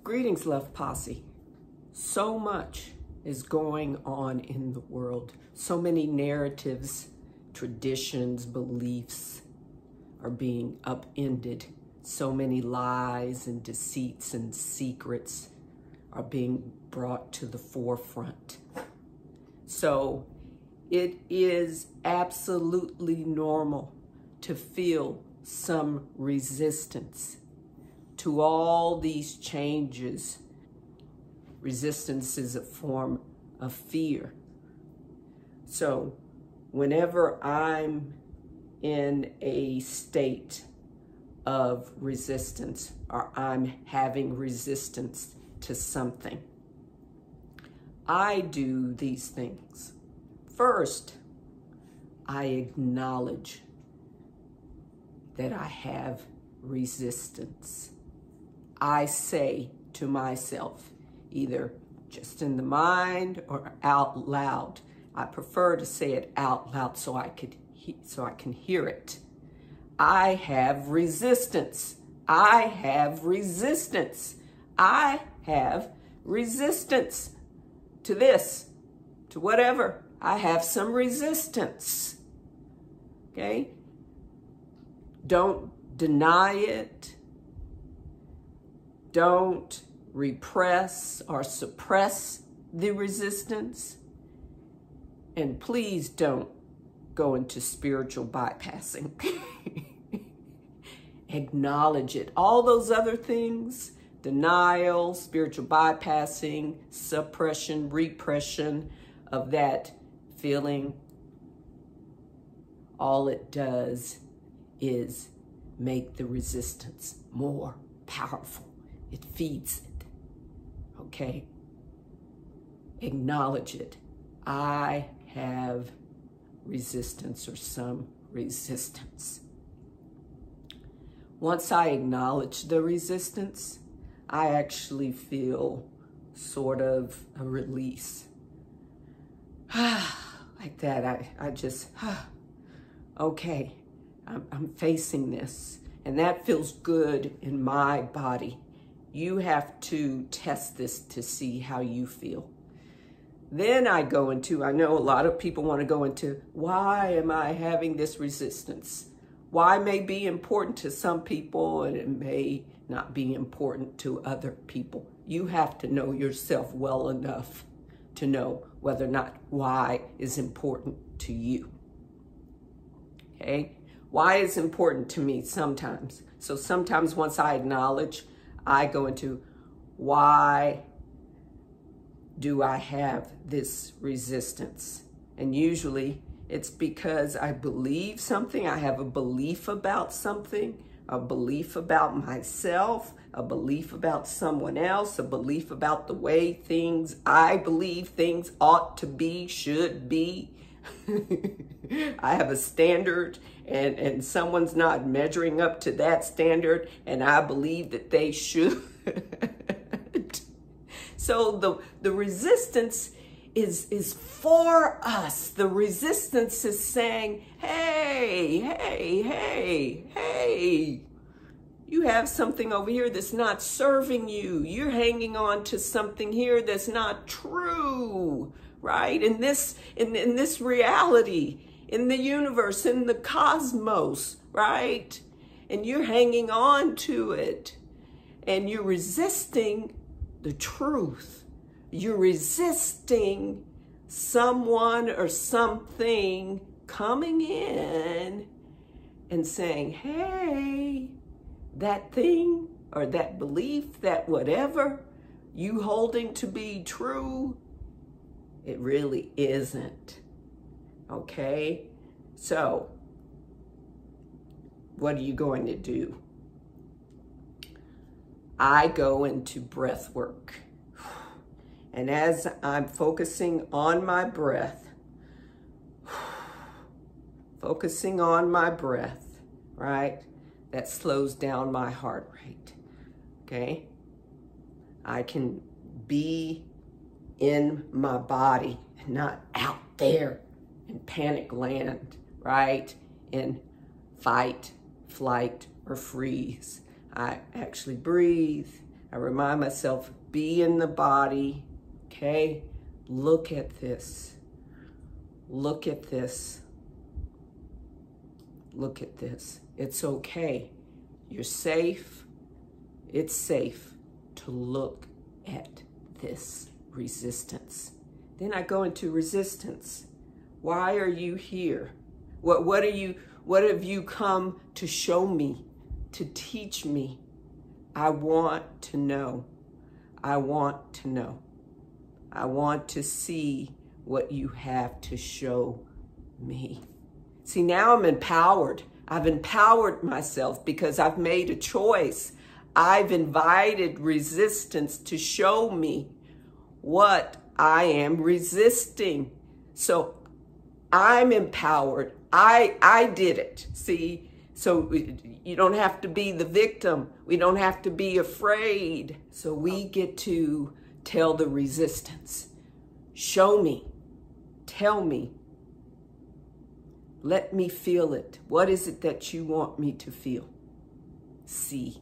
Greetings, Love Posse. So much is going on in the world. So many narratives, traditions, beliefs are being upended. So many lies and deceits and secrets are being brought to the forefront. So it is absolutely normal to feel some resistance to all these changes. Resistance is a form of fear. So whenever I'm in a state of resistance or I'm having resistance to something, I do these things. First, I acknowledge that I have resistance. I say to myself, either just in the mind or out loud. I prefer to say it out loud so I can hear it. I have resistance. I have resistance. I have resistance to this, to whatever. I have some resistance. Okay? Don't deny it. Don't repress or suppress the resistance. And please don't go into spiritual bypassing. Acknowledge it. All those other things, denial, spiritual bypassing, suppression, repression of that feeling, all it does is make the resistance more powerful. It feeds it, okay? Acknowledge it. I have resistance or some resistance. Once I acknowledge the resistance, I actually feel sort of a release. Like that, I just, okay, I'm facing this. And that feels good in my body. You have to test this to see how you feel. Then I go into, I know a lot of people want to go into, why am I having this resistance? Why may be important to some people and it may not be important to other people. You have to know yourself well enough to know whether or not why is important to you. Okay? Why is important to me sometimes. So sometimes once I acknowledge, I go into why do I have this resistance? And usually it's because I believe something. I have a belief about something, a belief about myself, a belief about someone else, a belief about the way things, I believe things ought to be, should be. I have a standard and someone's not measuring up to that standard and I believe that they should. So the resistance is for us. The resistance is saying, hey, you have something over here that's not serving you. You're hanging on to something here that's not true, right? In this reality, in the universe, in the cosmos, right? And you're hanging on to it and you're resisting the truth. You're resisting someone or something coming in and saying, hey, that thing or that belief, that whatever you holding to be true, it really isn't. Okay? So, what are you going to do? I go into breath work. And as I'm focusing on my breath, right? That slows down my heart rate, okay? I can be in my body and not out there in panic land, right? In fight, flight, or freeze. I actually breathe. I remind myself, be in the body, okay? Look at this. Look at this. Look at this. It's okay. You're safe. It's safe to look at this resistance. Then I go into resistance. Why are you here? What have you come to show me, to teach me? I want to know. I want to know. I want to see what you have to show me. See, now I'm empowered. I've empowered myself because I've made a choice. I've invited resistance to show me what I am resisting. So I'm empowered. I did it. See, so you don't have to be the victim. We don't have to be afraid. So we get to tell the resistance, show me, tell me, let me feel it. What is it that you want me to feel? See,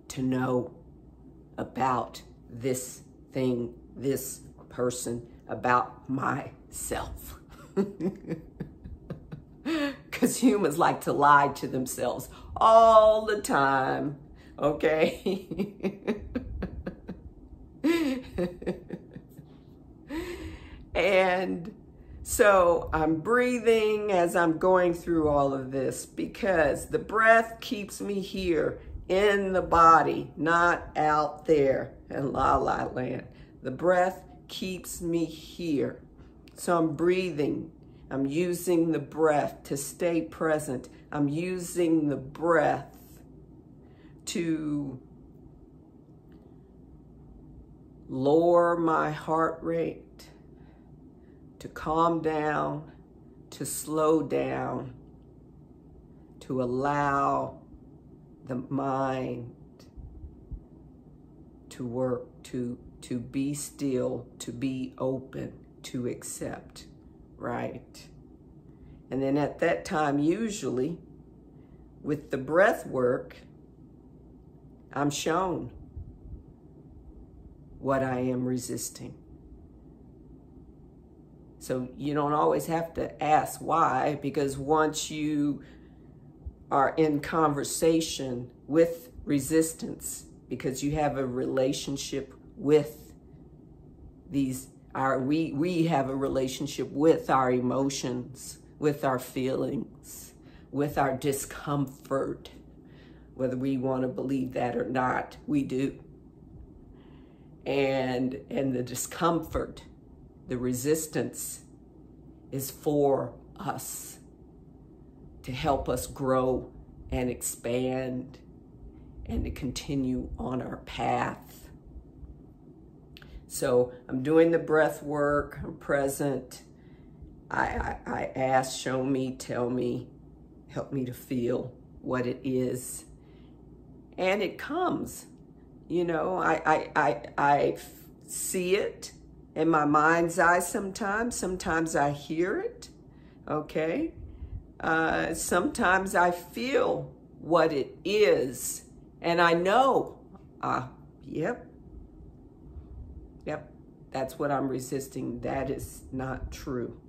to know about this thing, this person, about myself. Because humans like to lie to themselves all the time, okay? And so I'm breathing as I'm going through all of this because the breath keeps me here in the body, not out there in La La Land. The breath keeps me here. So I'm breathing. I'm using the breath to stay present. I'm using the breath to lower my heart rate, to calm down, to slow down, to allow the mind to work, to be still, to be open, to accept, right? And then at that time, usually, with the breath work, I'm shown what I am resisting. So you don't always have to ask why, because once you are in conversation with resistance, because you have a relationship with these, we have a relationship with our emotions, with our feelings, with our discomfort, whether we want to believe that or not, we do. And the discomfort, the resistance is for us to help us grow and expand and to continue on our path. So I'm doing the breath work, I'm present. I ask, show me, tell me, help me to feel what it is. And it comes, you know, I see it in my mind's eye sometimes I hear it, okay? Sometimes I feel what it is and I know, yep, that's what I'm resisting. That is not true.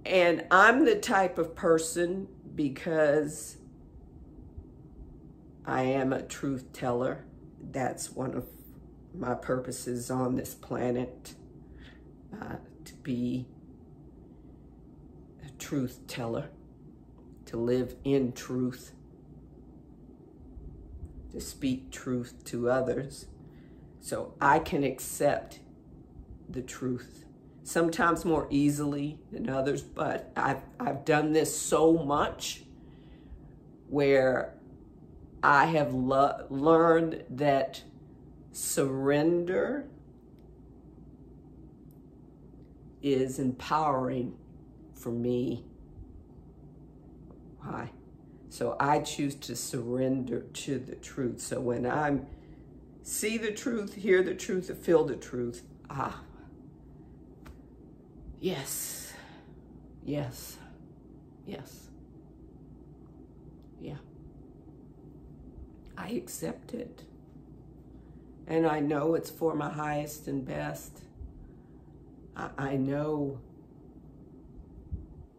And I'm the type of person, because I am a truth teller. That's one of my purposes on this planet, to be a truth teller, to live in truth, to speak truth to others. So I can accept the truth, sometimes more easily than others, but I've done this so much where I have learned that surrender is empowering for me. Why? So I choose to surrender to the truth. So when I see the truth, hear the truth, feel the truth, yes, yes, yes, yeah. I accept it. And I know it's for my highest and best. I know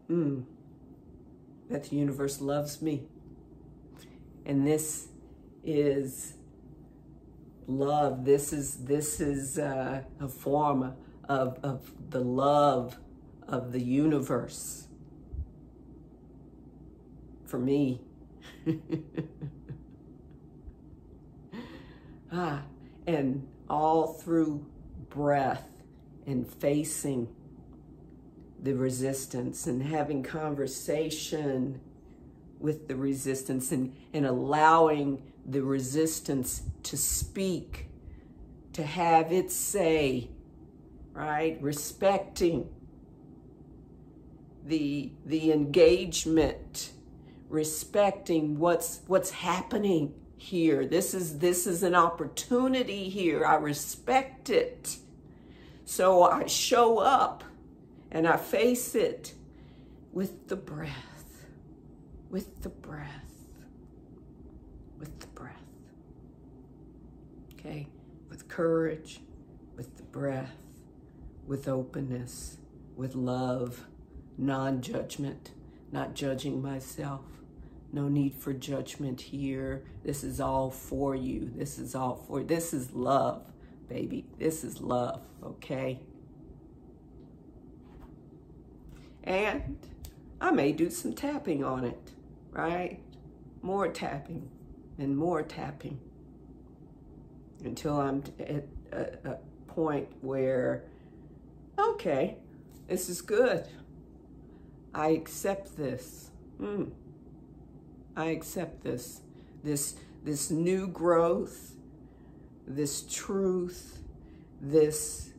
that the universe loves me. And this is love. This is a form of the love of the universe for me. And all through breath and facing the resistance and having conversation with the resistance and allowing the resistance to speak, to have its say, right? Respecting the engagement, respecting what's happening here. This is an opportunity here. I respect it. So I show up and I face it with the breath, with the breath, with the breath. Okay? With courage, with the breath, with openness, with love, non-judgment, not judging myself. No need for judgment here. This is all for you. This is all for you. This is love, baby. This is love, okay? And I may do some tapping on it, right? More tapping and more tapping until I'm at a point where, okay, this is good. I accept this. I accept this new growth, this truth, this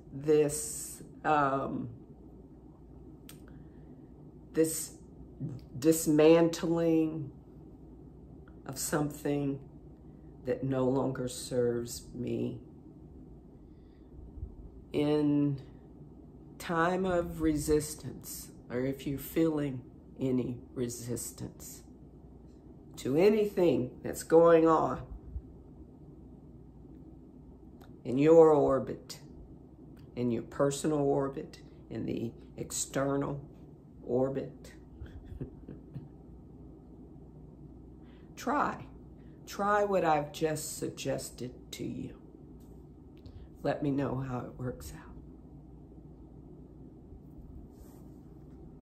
dismantling of something that no longer serves me. In time of resistance, or if you're feeling any resistance to anything that's going on in your orbit, in your personal orbit, in the external orbit, try what I've just suggested to you. Let me know how it works out.